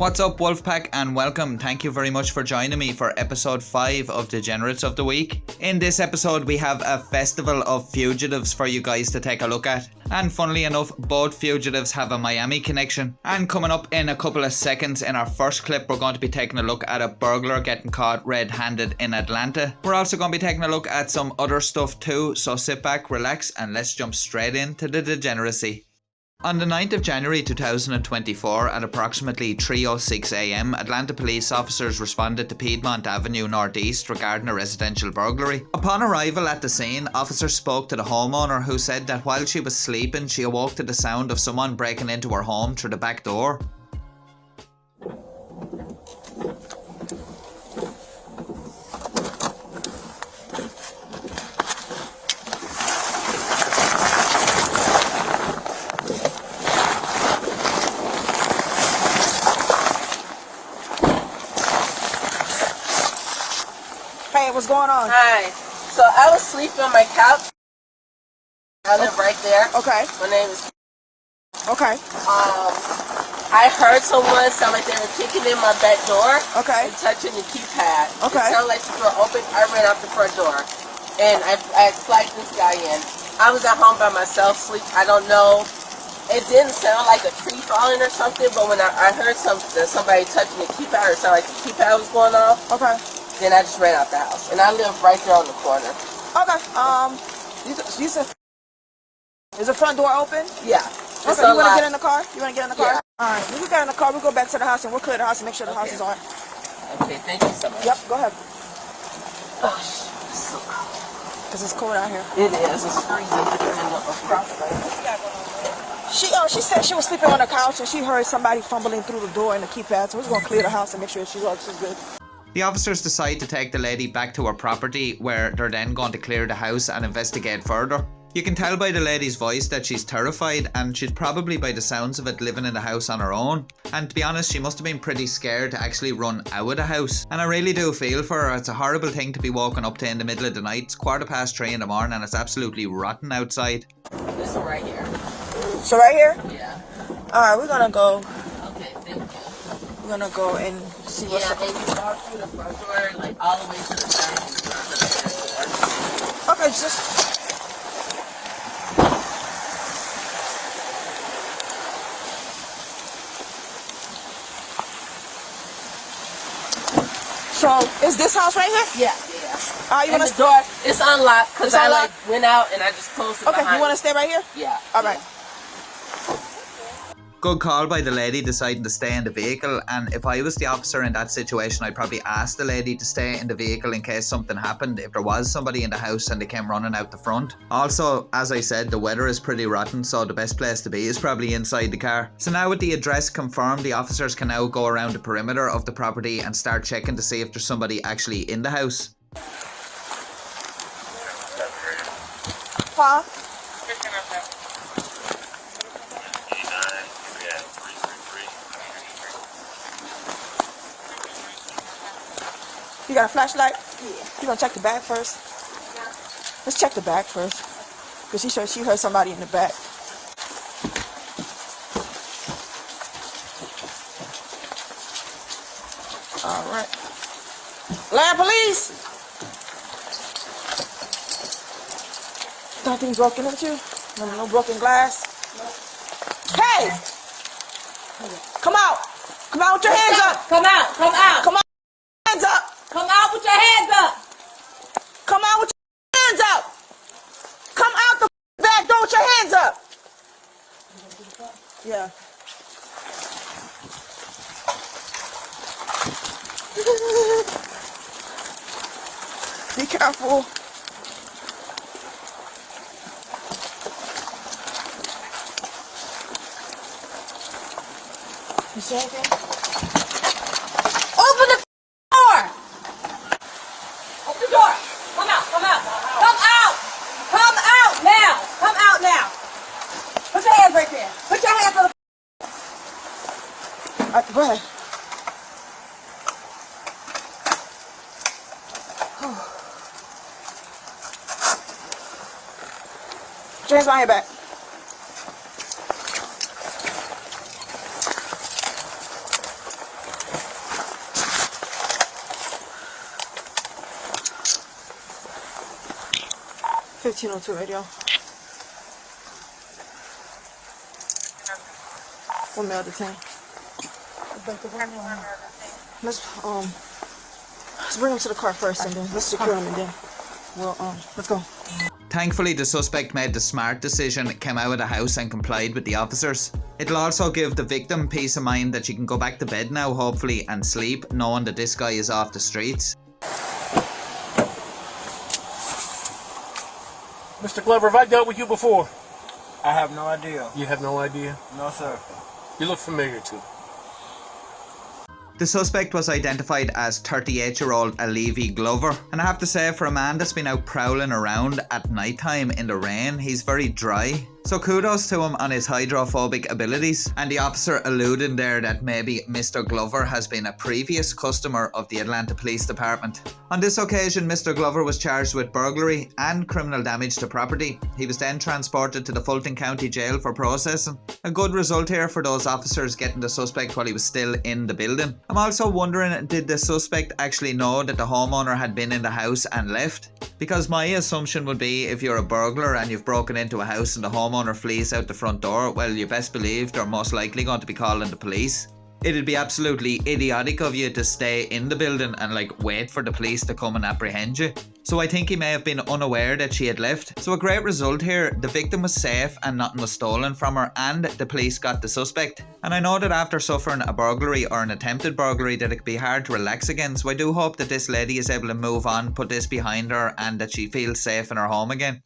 What's up, Wolfpack, and welcome. Thank you very much for joining me for episode 5 of Degenerates of the Week. In this episode, we have a festival of fugitives for you guys to take a look at. And funnily enough, both fugitives have a Miami connection. And coming up in a couple of seconds in our first clip, we're going to be taking a look at a burglar getting caught red-handed in Atlanta. We're also going to be taking a look at some other stuff too, so sit back, relax, and let's jump straight into the degeneracy. On the 9th of January 2024 at approximately 3:06 am, Atlanta police officers responded to Piedmont Avenue Northeast regarding a residential burglary. Upon arrival at the scene, officers spoke to the homeowner, who said that while she was sleeping, she awoke to the sound of someone breaking into her home through the back door. Hey, what's going on? Hi. So I was sleeping on my couch. I live right there. Okay. My name is. Okay. I heard someone sound like they were kicking in my back door. Okay. And touching the keypad. Okay. It sounded like the door opened. I ran out the front door, and I flagged this guy in. I was at home by myself, sleep. I don't know. It didn't sound like a tree falling or something, but when I heard somebody touching the keypad, it sounded like the keypad was going off. Okay. Then I just ran out the house, and I live right there on the corner. Okay. You said, is the front door open? Yeah. Okay. You want to get in the car? You want to get in the car? Yeah. All right. We get in the car. We'll go back to the house and we'll clear the house and make sure the house is on. Okay. Thank you so much. Yep. Go ahead. Oh, it's so cold. Cause it's cold out here. It is. It's freezing. She said she was sleeping on the couch and she heard somebody fumbling through the door and the keypad. So we're just gonna clear the house and make sure she's good. The officers decide to take the lady back to her property, where they're then going to clear the house and investigate further. You can tell by the lady's voice that she's terrified, and she's probably, by the sounds of it, living in the house on her own. And to be honest, she must have been pretty scared to actually run out of the house. And I really do feel for her. It's a horrible thing to be woken up to in the middle of the night. It's 3:15 in the morning and it's absolutely rotten outside. This one right here. So right here? Yeah. All right. We're gonna go. Okay, thank you. We're gonna go and see what's Yeah, and you walk through the front door, like all the way to the side. Okay, just. So, is this house right here? Yeah. You And wanna the door, it's unlocked because It's I unlocked? like went out and I just closed it Okay, behind you want to stay right here? Yeah. All right. Good call by the lady deciding to stay in the vehicle, and if I was the officer in that situation, I'd probably ask the lady to stay in the vehicle in case something happened if there was somebody in the house and they came running out the front. Also, as I said, the weather is pretty rotten, so the best place to be is probably inside the car. So now with the address confirmed, the officers can now go around the perimeter of the property and start checking to see if there's somebody actually in the house. Huh? You got a flashlight? Yeah. You gonna check the back first? Yeah. Let's check the back first. Because she heard somebody in the back. Alright. Land police! Nothing broken into? No broken glass? Hey! Come out! Come out with your hands up! Come out! Come out! Come on! Hands up! Come out with your hands up! Come out with your hands up! Come out the back door with your hands up! Yeah. Be careful. You see anything? Open the door! Open the door! Come out! Come out! Come out! Come out now! Come out now! Put your hands right there. Put your hands on the Go ahead. Put your hands behind your back. 1502 radio. One male detained. Let's bring him to the car first, and then let's secure him, and then let's go. Thankfully, the suspect made the smart decision, came out of the house and complied with the officers. It'll also give the victim peace of mind that she can go back to bed now, hopefully, and sleep, knowing that this guy is off the streets. Mr. Glover, have I dealt with you before? I have no idea. You have no idea? No, sir. You look familiar to me. The suspect was identified as 38-year-old Alevi Glover, and I have to say, for a man that's been out prowling around at night time in the rain, he's very dry. So kudos to him on his hydrophobic abilities. And the officer alluded there that maybe Mr. Glover has been a previous customer of the Atlanta Police Department. On this occasion, Mr. Glover was charged with burglary and criminal damage to property. He was then transported to the Fulton County Jail for processing. A good result here for those officers getting the suspect while he was still in the building. I'm also wondering, did the suspect actually know that the homeowner had been in the house and left? Because my assumption would be, if you're a burglar and you've broken into a house and the homeowner flees out the front door, well, you best believe they're most likely going to be calling the police. It'd be absolutely idiotic of you to stay in the building and wait for the police to come and apprehend you. So I think he may have been unaware that she had left. So a great result here. The victim was safe and nothing was stolen from her, and the police got the suspect. And I know that after suffering a burglary or an attempted burglary that it can be hard to relax again, so I do hope that this lady is able to move on, put this behind her, and that she feels safe in her home again.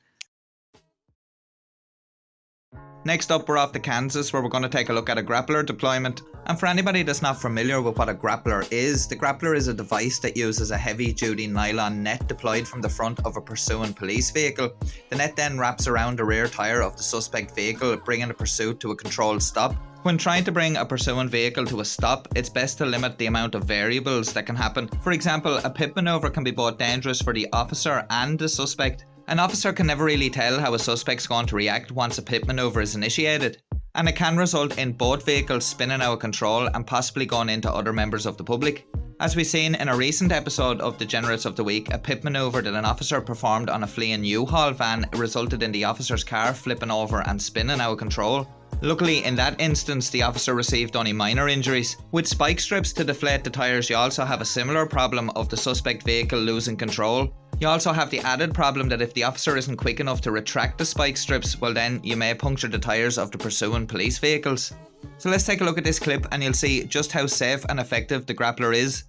Next up, we're off to Kansas, where we're going to take a look at a grappler deployment. And for anybody that's not familiar with what a grappler is, the grappler is a device that uses a heavy-duty nylon net deployed from the front of a pursuing police vehicle. The net then wraps around the rear tyre of the suspect vehicle, bringing the pursuit to a controlled stop. When trying to bring a pursuing vehicle to a stop, it's best to limit the amount of variables that can happen. For example, a pit maneuver can be both dangerous for the officer and the suspect. An officer can never really tell how a suspect's going to react once a pit maneuver is initiated, and it can result in both vehicles spinning out of control and possibly going into other members of the public. As we've seen in a recent episode of Degenerates of the Week, a pit maneuver that an officer performed on a fleeing U-Haul van resulted in the officer's car flipping over and spinning out of control. Luckily, in that instance, the officer received only minor injuries. With spike strips to deflate the tyres, you also have a similar problem of the suspect vehicle losing control. You also have the added problem that if the officer isn't quick enough to retract the spike strips, well then you may puncture the tyres of the pursuing police vehicles. So let's take a look at this clip and you'll see just how safe and effective the grappler is.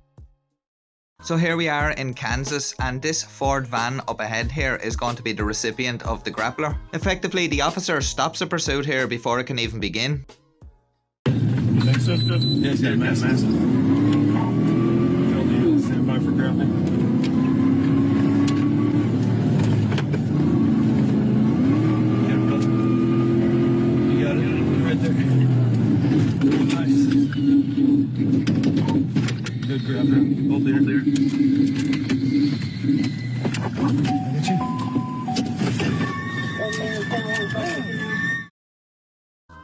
So here we are in Kansas, and this Ford van up ahead here is going to be the recipient of the grappler. Effectively, the officer stops a pursuit here before it can even begin. Yes, massive. Stand by for grappling. You got it right there. Nice. Good grappler. Hold there.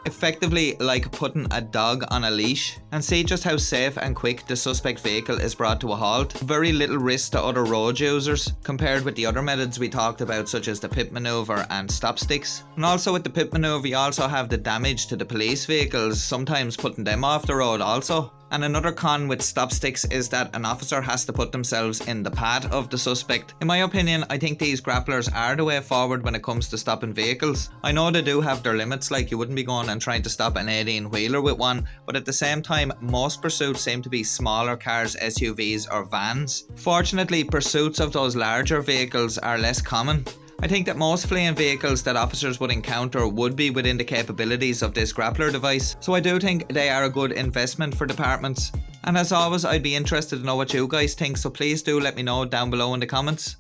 Effectively like putting a dog on a leash. And see just how safe and quick the suspect vehicle is brought to a halt. Very little risk to other road users compared with the other methods we talked about, such as the pit maneuver and stop sticks. And also with the pit maneuver you also have the damage to the police vehicles, sometimes putting them off the road also. And another con with stop sticks is that an officer has to put themselves in the path of the suspect. In my opinion, I think these grapplers are the way forward when it comes to stopping vehicles. I know they do have their limits, like you wouldn't be going and trying to stop an 18-wheeler with one, but at the same time, most pursuits seem to be smaller cars, SUVs or vans. Fortunately, pursuits of those larger vehicles are less common. I think that most fleeing vehicles that officers would encounter would be within the capabilities of this grappler device, so I do think they are a good investment for departments. And as always, I'd be interested to know what you guys think, so please do let me know down below in the comments.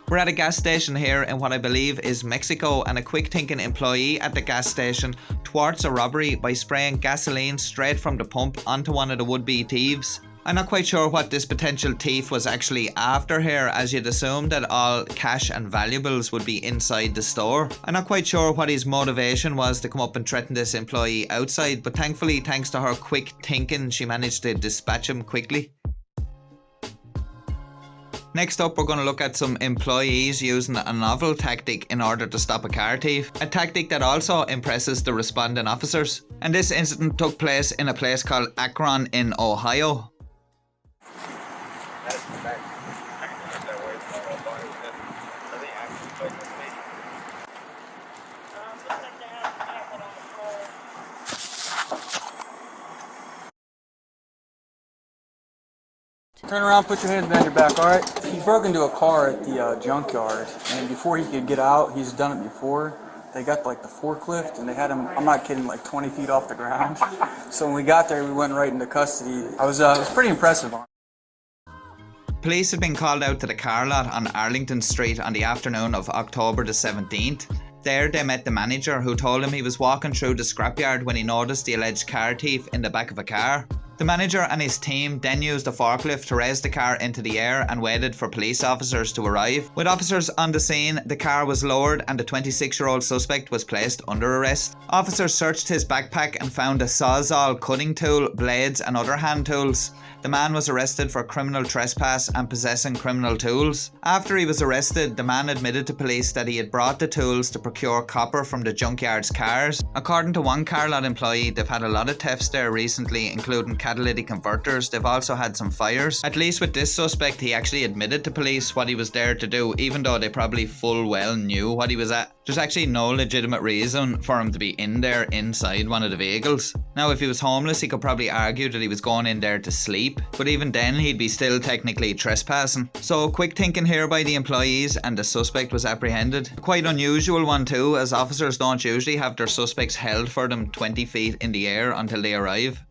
We're at a gas station here in what I believe is Mexico, and a quick thinking employee at the gas station thwarts a robbery by spraying gasoline straight from the pump onto one of the would-be thieves. I'm not quite sure what this potential thief was actually after here, as you'd assume that all cash and valuables would be inside the store. I'm not quite sure what his motivation was to come up and threaten this employee outside, but thankfully, thanks to her quick thinking, she managed to dispatch him quickly. Next up, we're going to look at some employees using a novel tactic in order to stop a car thief. A tactic that also impresses the responding officers. And this incident took place in a place called Akron in Ohio. Turn around, put your hands behind your back, alright? He broke into a car at the junkyard, and before he could get out, he's done it before. They got like the forklift, and they had him, I'm not kidding, like 20 feet off the ground. So when we got there, we went right into custody. It was pretty impressive. Police had been called out to the car lot on Arlington Street on the afternoon of October the 17th. There they met the manager, who told him he was walking through the scrapyard when he noticed the alleged car thief in the back of a car. The manager and his team then used a forklift to raise the car into the air and waited for police officers to arrive. With officers on the scene, the car was lowered and the 26-year-old suspect was placed under arrest. Officers searched his backpack and found a sawzall cutting tool, blades and other hand tools. The man was arrested for criminal trespass and possessing criminal tools. After he was arrested, the man admitted to police that he had brought the tools to procure copper from the junkyard's cars. According to one car lot employee, they've had a lot of thefts there recently, including catalytic converters. They've also had some fires. At least with this suspect, he actually admitted to police what he was there to do, even though they probably full well knew what he was at. There's actually no legitimate reason for him to be in there inside one of the vehicles. Now, if he was homeless, he could probably argue that he was going in there to sleep, but even then he'd be still technically trespassing. So quick thinking here by the employees, and the suspect was apprehended. Quite unusual one too, as officers don't usually have their suspects held for them 20 feet in the air until they arrive.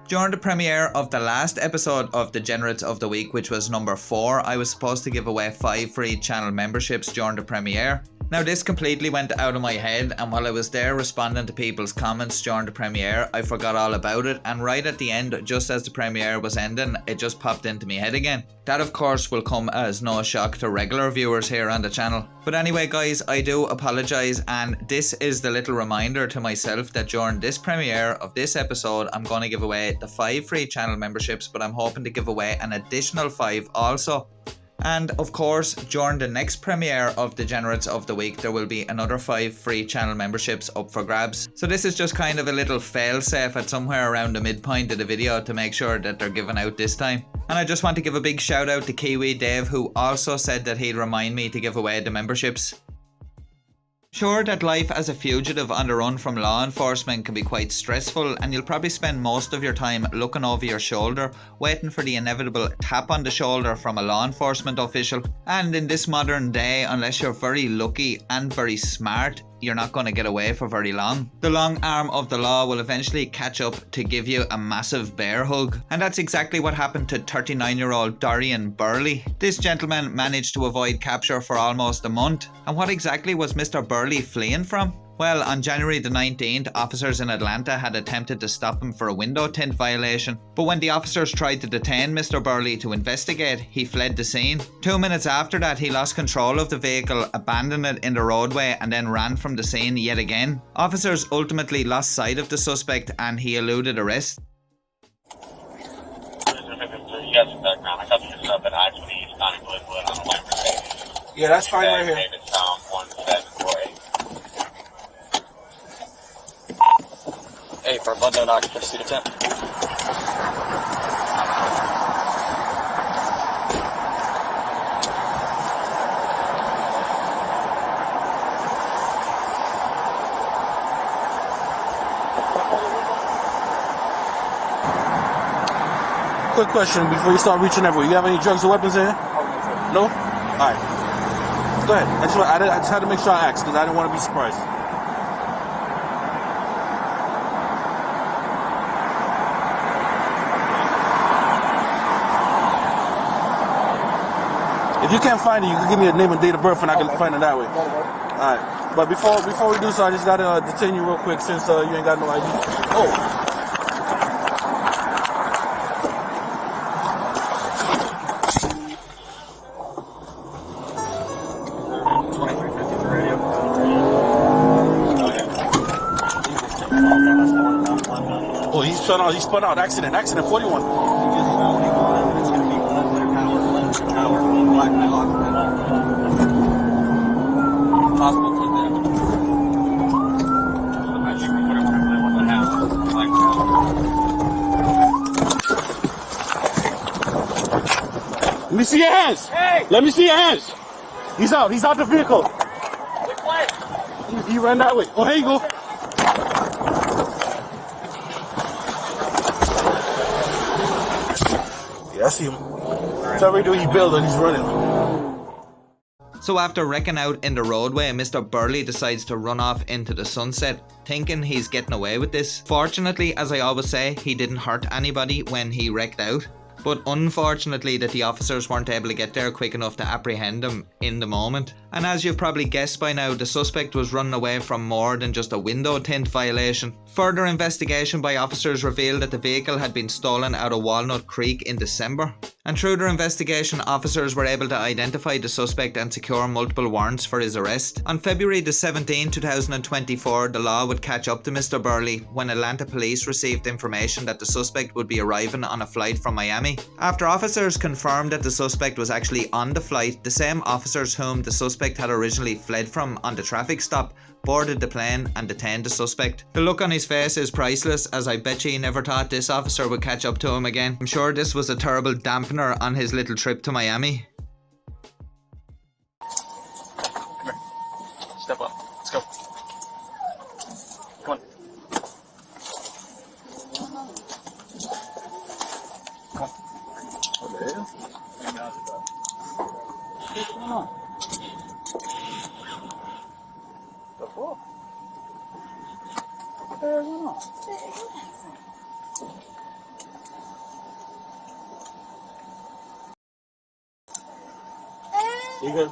During the premiere of the last episode of Degenerates of the Week, which was number 4, I was supposed to give away 5 free channel memberships during the premiere. Now this completely went out of my head, and while I was there responding to people's comments during the premiere, I forgot all about it, and right at the end, just as the premiere was ending, it just popped into my head again. That of course will come as no shock to regular viewers here on the channel. But anyway guys, I do apologise, and this is the little reminder to myself that during this premiere of this episode, I'm going to give away the 5 free channel memberships, but I'm hoping to give away an additional 5 also. And of course, during the next premiere of Degenerates of the Week, there will be another 5 free channel memberships up for grabs. So this is just kind of a little fail-safe at somewhere around the midpoint of the video to make sure that they're given out this time. And I just want to give a big shout out to Kiwi Dave, who also said that he'd remind me to give away the memberships. Sure that life as a fugitive on the run from law enforcement can be quite stressful, and you'll probably spend most of your time looking over your shoulder, waiting for the inevitable tap on the shoulder from a law enforcement official. And in this modern day, unless you're very lucky and very smart, you're not going to get away for very long. The long arm of the law will eventually catch up to give you a massive bear hug. And that's exactly what happened to 39-year-old Dorian Burley. This gentleman managed to avoid capture for almost a month. And what exactly was Mr. Burley fleeing from? Well, on January the 19th, officers in Atlanta had attempted to stop him for a window tint violation. But when the officers tried to detain Mr. Burley to investigate, he fled the scene. 2 minutes after that, he lost control of the vehicle, abandoned it in the roadway, and then ran from the scene yet again. Officers ultimately lost sight of the suspect and he eluded arrest. Yeah, that's fine right here. Hey, for abundant occupancy to 10. Quick question before you start reaching everywhere. You have any drugs or weapons in here? No? Alright. Go ahead. I just had to make sure I asked because I didn't want to be surprised. If you can't find it, you can give me a name and date of birth and I can find it that way. Alright. But before we do so, I just gotta detain you real quick since you ain't got no ID. Oh! Oh, he spun out. Accident 41. Let me see your hands. Hey! Let me see your hands. He's out. He's out the vehicle. Which way? He ran that way. Oh, here you go. Yeah, I see him. Tell me, do he build and he's running. So after wrecking out in the roadway, Mr. Burley decides to run off into the sunset, thinking he's getting away with this. Fortunately, as I always say, he didn't hurt anybody when he wrecked out. But unfortunately that the officers weren't able to get there quick enough to apprehend him in the moment. And as you've probably guessed by now, the suspect was running away from more than just a window tint violation. Further investigation by officers revealed that the vehicle had been stolen out of Walnut Creek in December. And through their investigation, officers were able to identify the suspect and secure multiple warrants for his arrest. On February the 17th, 2024, the law would catch up to Mr. Burley when Atlanta police received information that the suspect would be arriving on a flight from Miami. After officers confirmed that the suspect was actually on the flight, the same officers whom the suspect had originally fled from on the traffic stop boarded the plane and detained the suspect. The look on his face is priceless, as I bet you he never thought this officer would catch up to him again. I'm sure this was a terrible dampener on his little trip to Miami. Come here. Step up. Let's go. Come on. Come on. What the hell? What's going on? The fuck? What the hell is going on? You good?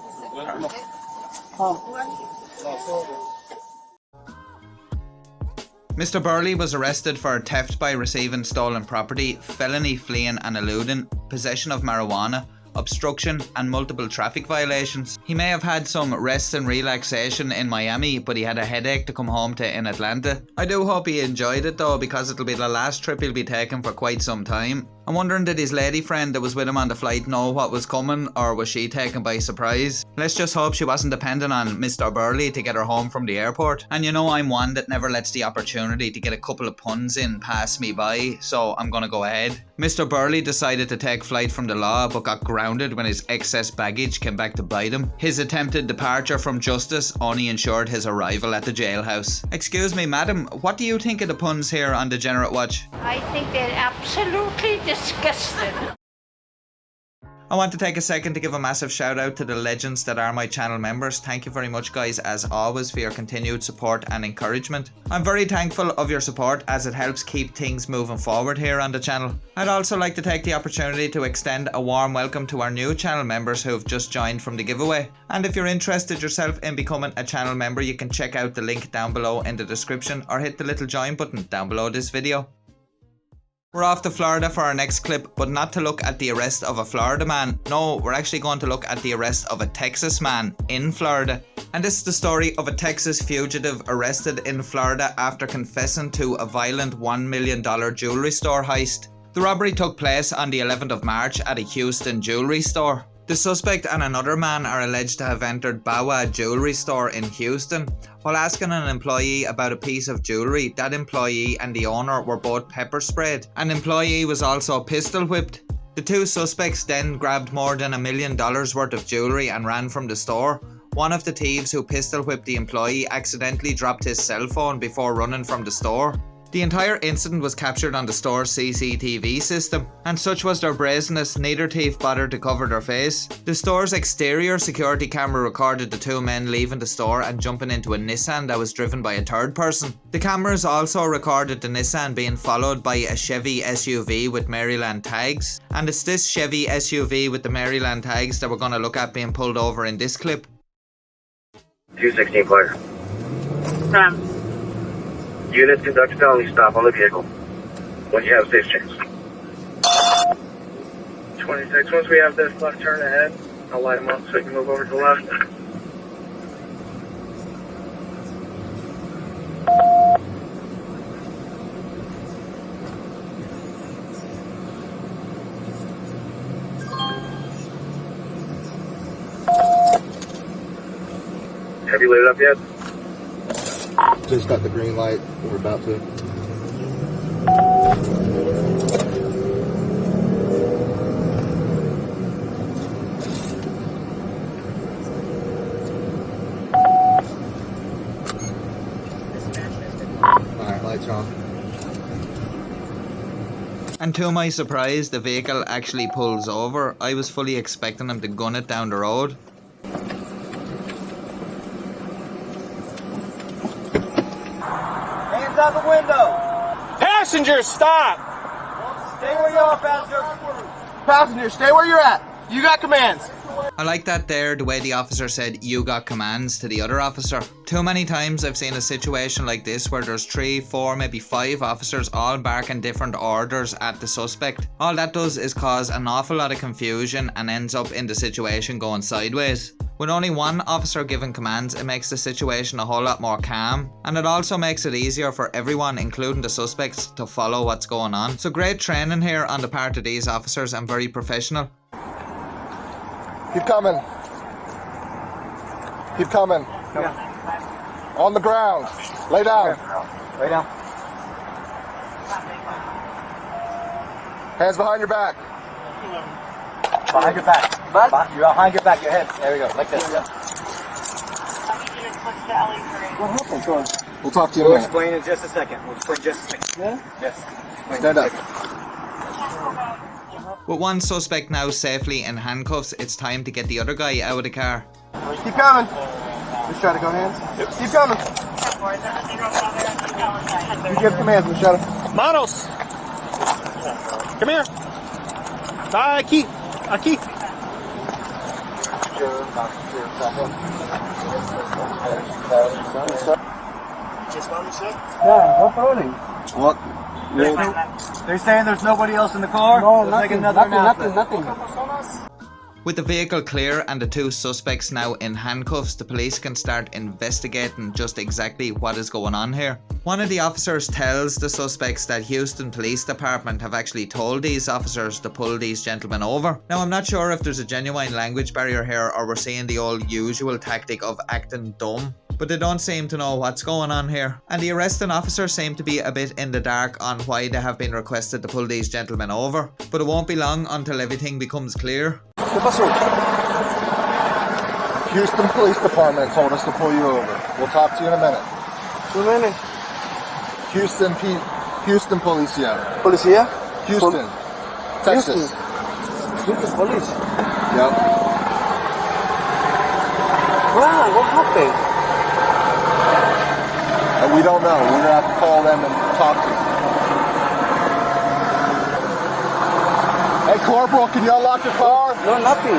Mr. Burley was arrested for theft by receiving stolen property, felony fleeing and eluding, possession of marijuana, obstruction and multiple traffic violations. He may have had some rest and relaxation in Miami, but he had a headache to come home to in Atlanta. I do hope he enjoyed it though, because it'll be the last trip he'll be taking for quite some time. I'm wondering, did his lady friend that was with him on the flight know what was coming, or was she taken by surprise? Let's just hope she wasn't dependent on Mr. Burley to get her home from the airport. And you know I'm one that never lets the opportunity to get a couple of puns in pass me by, so I'm gonna go ahead. Mr. Burley decided to take flight from the law but got grounded when his excess baggage came back to bite him. His attempted departure from justice only ensured his arrival at the jailhouse. Excuse me, madam, what do you think of the puns here on Degenerate Watch? I think they're absolutely disgusting. I want to take a second to give a massive shout out to the legends that are my channel members. Thank you very much guys, as always, for your continued support and encouragement. I'm very thankful of your support, as it helps keep things moving forward here on the channel. I'd also like to take the opportunity to extend a warm welcome to our new channel members who have just joined from the giveaway. And if you're interested yourself in becoming a channel member, you can check out the link down below in the description, or hit the little join button down below this video. We're off to Florida for our next clip, but not to look at the arrest of a Florida man. No, we're actually going to look at the arrest of a Texas man in Florida. And this is the story of a Texas fugitive arrested in Florida after confessing to a violent $1 million jewellery store heist. The robbery took place on the 11th of March at a Houston jewellery store. The suspect and another man are alleged to have entered Bawa jewellery store in Houston. While asking an employee about a piece of jewellery, that employee and the owner were both pepper sprayed. An employee was also pistol whipped. The two suspects then grabbed more than $1 million worth of jewellery and ran from the store. One of the thieves who pistol whipped the employee accidentally dropped his cell phone before running from the store. The entire incident was captured on the store's CCTV system, and such was their brazenness, neither thief bothered to cover their face. The store's exterior security camera recorded the two men leaving the store and jumping into a Nissan that was driven by a third person. The cameras also recorded the Nissan being followed by a Chevy SUV with Maryland tags, and it's this Chevy SUV with the Maryland tags that we're going to look at being pulled over in this clip. 216 player. Unit conduct felony stop on the vehicle. When you have 6 chance. 26, once we have this left turn ahead, I'll light them up so you can move over to the left. Have you lit it up yet? Just got the green light. We're about to. And to my surprise, the vehicle actually pulls over. I was fully expecting him to gun it down the road. Hands out the window. Passengers, stop. Stay where you are, passenger. Passengers, stay where you're at. You got commands. I like that there, the way the officer said "you got commands" to the other officer. Too many times I've seen a situation like this where there's 3, 4, maybe 5 officers all barking different orders at the suspect. All that does is cause an awful lot of confusion and ends up in the situation going sideways. With only one officer giving commands, it makes the situation a whole lot more calm, and it also makes it easier for everyone, including the suspects, to follow what's going on. So great training here on the part of these officers and very professional. Keep coming. Keep coming. Yeah. On the ground. Lay down. Lay down. Hands behind your back. Behind your back. You're behind your back, your head. There we go, like this. Yeah. What happened? Go on. We'll talk to you in a We'll minute. explain in just a second. We'll explain just a second. Yeah? Yes. Stand up. With one suspect now safely in handcuffs, it's time to get the other guy out of the car. Keep coming. Just try to go hands. Yep. Keep coming. You give commands, Michelle. Manos. Come here. Aqui. Aqui. Yeah, what's running? What? They're saying there's nobody else in the car? No, Nothing. nothing. With the vehicle clear and the 2 suspects now in handcuffs, the police can start investigating just exactly what is going on here. One of the officers tells the suspects that Houston Police Department have actually told these officers to pull these gentlemen over. Now, I'm not sure if there's a genuine language barrier here or we're seeing the old usual tactic of acting dumb, but they don't seem to know what's going on here. And the arresting officers seem to be a bit in the dark on why they have been requested to pull these gentlemen over. But it won't be long until everything becomes clear. Houston Police Department told us to pull you over. We'll talk to you in a minute. 2 minutes. Houston Policia. Policia? Houston. Texas. Houston Police. Yep. Wow, what happened? And we don't know. We're going to have to call them and talk to them. Hey, Corporal, can you unlock your car? No, nothing.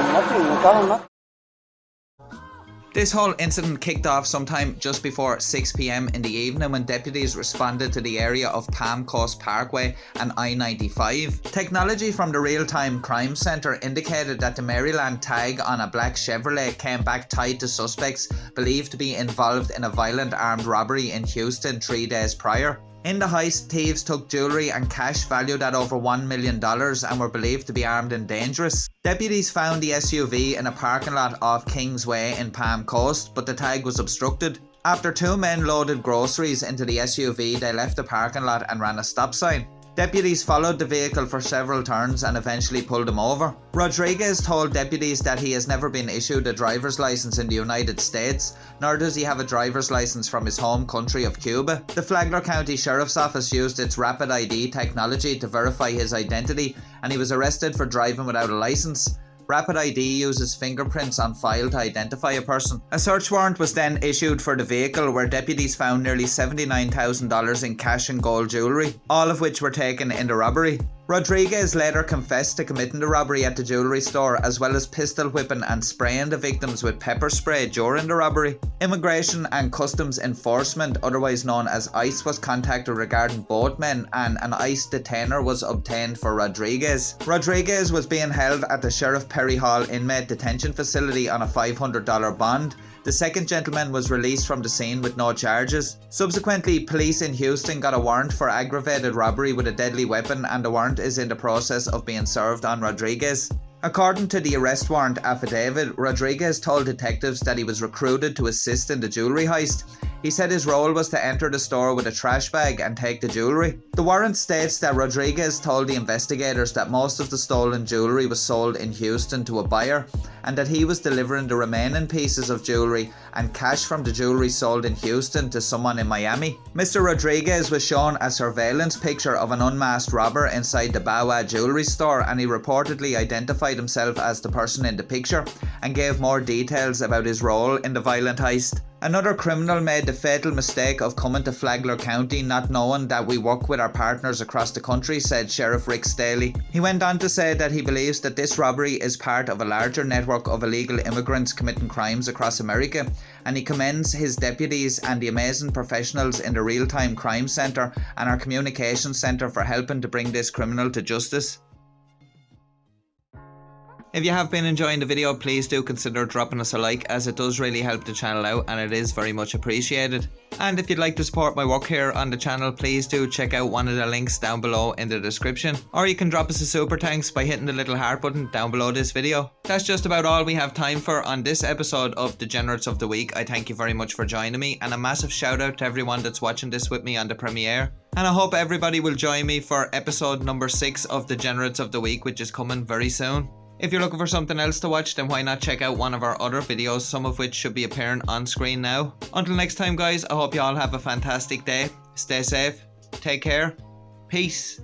This whole incident kicked off sometime just before 6 p.m. in the evening when deputies responded to the area of Palm Coast Parkway and I-95. Technology from the Real-Time Crime Center indicated that the Maryland tag on a black Chevrolet came back tied to suspects believed to be involved in a violent armed robbery in Houston 3 days prior. In the heist, thieves took jewellery and cash valued at over $1 million and were believed to be armed and dangerous. Deputies found the SUV in a parking lot off Kings Way in Palm Coast, but the tag was obstructed. After 2 men loaded groceries into the SUV, they left the parking lot and ran a stop sign. Deputies followed the vehicle for several turns and eventually pulled him over. Rodriguez told deputies that he has never been issued a driver's license in the United States, nor does he have a driver's license from his home country of Cuba. The Flagler County Sheriff's Office used its Rapid ID technology to verify his identity, and he was arrested for driving without a license. Rapid ID uses fingerprints on file to identify a person. A search warrant was then issued for the vehicle where deputies found nearly $79,000 in cash and gold jewellery, all of which were taken in the robbery. Rodriguez later confessed to committing the robbery at the jewellery store, as well as pistol whipping and spraying the victims with pepper spray during the robbery. Immigration and Customs Enforcement, otherwise known as ICE, was contacted regarding both men, and an ICE detainer was obtained for Rodriguez. Rodriguez was being held at the Sheriff Perry Hall Inmate Detention Facility on a $500 bond. The second gentleman was released from the scene with no charges. Subsequently, police in Houston got a warrant for aggravated robbery with a deadly weapon, and the warrant is in the process of being served on Rodriguez. According to the arrest warrant affidavit, Rodriguez told detectives that he was recruited to assist in the jewellery heist. He said his role was to enter the store with a trash bag and take the jewellery. The warrant states that Rodriguez told the investigators that most of the stolen jewellery was sold in Houston to a buyer, and that he was delivering the remaining pieces of jewellery and cash from the jewellery sold in Houston to someone in Miami. Mr. Rodriguez was shown a surveillance picture of an unmasked robber inside the Bawa jewellery store, and he reportedly identified himself as the person in the picture and gave more details about his role in the violent heist. Another criminal made the fatal mistake of coming to Flagler County not knowing that we work with our partners across the country, said Sheriff Rick Staley. He went on to say that he believes that this robbery is part of a larger network of illegal immigrants committing crimes across America, and he commends his deputies and the amazing professionals in the Real-Time Crime Centre and our Communications Centre for helping to bring this criminal to justice. If you have been enjoying the video, please do consider dropping us a like, as it does really help the channel out and it is very much appreciated. And if you'd like to support my work here on the channel, please do check out one of the links down below in the description. Or you can drop us a super thanks by hitting the little heart button down below this video. That's just about all we have time for on this episode of Degenerates of the Week. I thank you very much for joining me, and a massive shout out to everyone that's watching this with me on the premiere. And I hope everybody will join me for episode number 6 of Degenerates of the Week, which is coming very soon. If you're looking for something else to watch, then why not check out one of our other videos, some of which should be appearing on screen now. Until next time guys, I hope you all have a fantastic day. Stay safe, take care, peace.